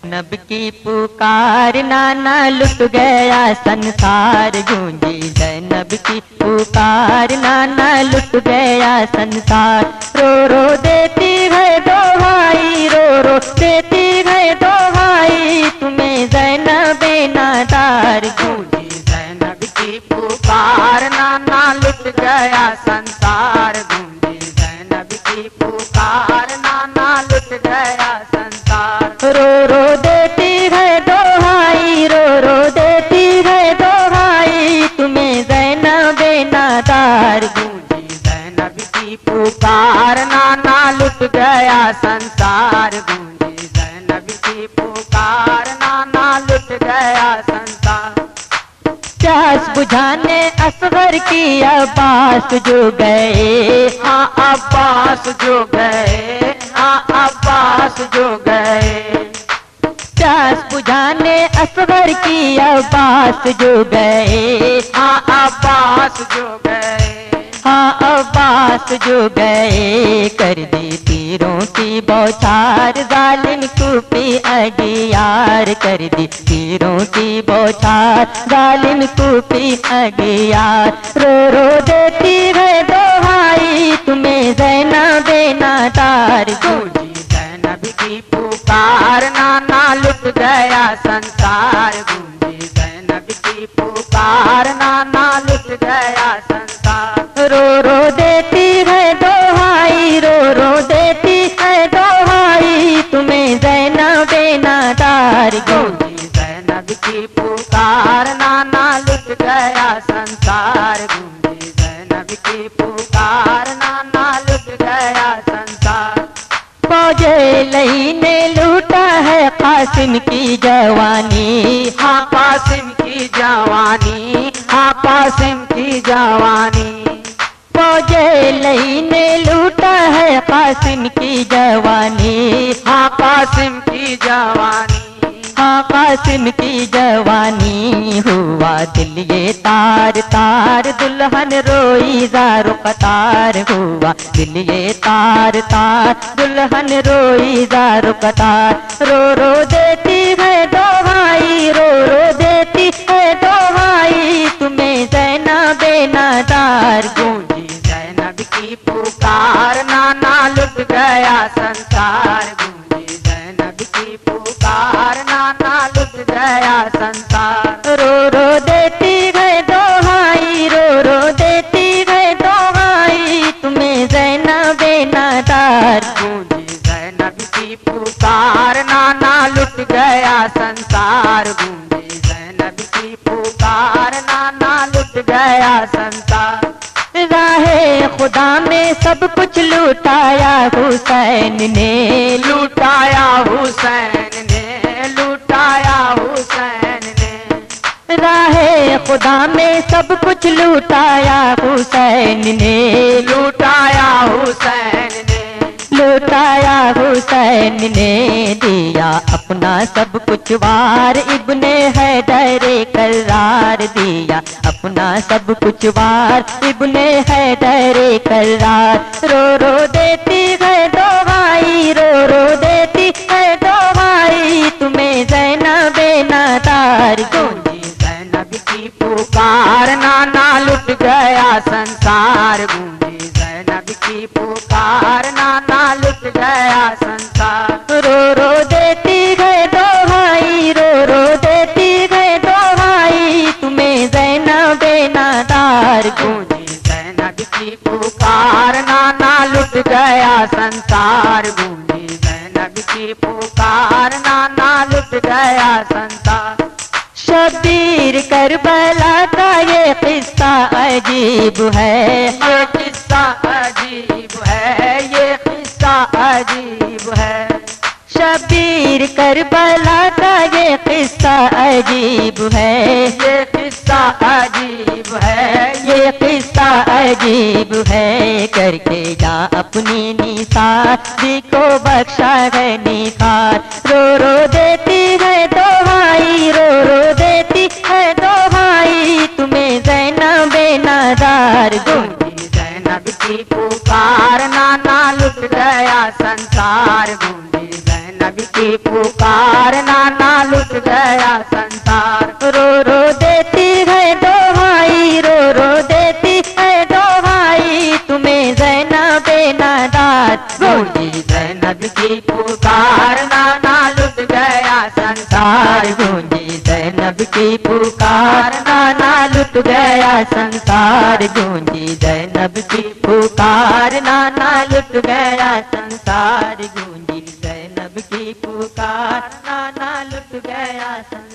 नब की पुकार नाना लुट गया संसार गूंजी जैनब की पुकार नाना लुट गया संसार। रो रो देती है दोहाई रो रो देती है दोहाई तुम्हें जैनब नादार गूंजी जैनब की पुकार नाना लुट गया संसार। गूंजी जैनब की पुकार नाना लुट गया संसार। रो रो देती है दोहाई रो रो देती है दोहाई तुम्हें जैनब नादार। गूंजी जैनब की पुकार नाना लुट गया संसार। गूंजी जैनब की पुकार नाना लुट गया संसार। प्यास बुझाने असगर की अब्बास जो गए हाँ अब्बास जो गए हाँ अब्बास जो गए। प्यास बुझाने असगर की अब्बास जो गए हाँ अब्बास जो गए। हाँ अब्बास जो गए कर दी तीरों की बौछार जालिम कूपी अगियार कर दी तीरों की बौछार जालिम कूपी अगियार। रो रो देती है दोहाई तुम्हें जैनब नादार। गूंजी जैनब की पुकार नाना लुट गया संसार। गूंजी जैनब की पुकार नाना लुट गया संसार। रो रो देती है दोहाई रो रो देती है दोहाई तुम्हें जैनब नादार। गूंजी जैनब की पुकार नाना लुट गया संसार। गूंजी जैनब की पुकार नाना लुट गया संसार। फौजे लई ने लूटा है कासिम की जवानी हाँ कासिम की जवानी हाँ कासिम की जवानी। फौजे लई ने लूटा है कासिम की जवानी हाँ कासिम की जवानी। हाँ कासिम की जवानी हुआ दिल ये तार तार दुल्हन रोई ज़ारो कतार हुआ दिल ये तार तार दुल्हन रोई ज़ारो कतार। रो रो देती है दोहाई रो रो देती है दोहाई तुम्हें जैनब नादार। गूंजी जैनब की पुकार नाना लुट गया संसार। गूंजी जैनब की पुकार नाना लुट गया संसार। रो रो देती है दोहाई रो रो देती है दोहाई तुम्हें जैनब नादार। गूंजी जैनब की पुकार नाना लुट गया संसार। गूंजी जैनब की पुकार नाना लुट गया संसार। राहे खुदा में सब कुछ लुटाया हुसैन ने लुटाया हुसैन ने लुटाया हुसैन ने। राहे खुदा में सब कुछ लुटाया हुसैन ने लुटाया हुसैन ने लुटाया हुसैन ने दिया अपना सब कुछ वार इब्ने हैदर करार दिया अपना सब कुछ वार इब्ने हैदर करार। रो रो देती है दोहाई रो रो देती है दोहाई तुम्हें जैनब नादार। गूंजी जैनब की पुकार नाना लुट गया संसार। गूंजी जैनब की पुकार नाना लुट गया संसार। रो रो देती है दोहाई रो रो देती है दोहाई तुम्हें जैनब नादार। गूंजी जैनब की पुकार नाना लुट गया संसार। गूंजी जैनब की पुकार नाना लुट गया संसार। शबीर करबला का ये किस्सा अजीब है ये किस्सा अजीब है ये किस्सा अजीब है। शबीर करबला का ये किस्सा अजीब है ये किस्सा अजीब है ये किस्सा अजीब है। करके जा अपनी निसार को बख्शा है निखार। रो रो देती है दोहाई रो रो देती है दोहाई तुम्हें जैनब नादार। गूंजी जैनब की पुकार नाना लुट गया संसार। गूंजी जैनब की पुकार पुकार नाना लुट गया संसार। रो रो देती है दोहाई, रो रो देती है दोहाई, तुम्हें ज़ैनबे नादात। गूंजी ज़ैनब की पुकार नाना लुट गया संसार। गूंजी ज़ैनब की पुकार, नाना लुट गया संसार। गूंजी ज़ैनब की पुकार, नाना लुट गया संसार। गूंजी ज़ैनब की पुकार, नाना लुट गया संसार।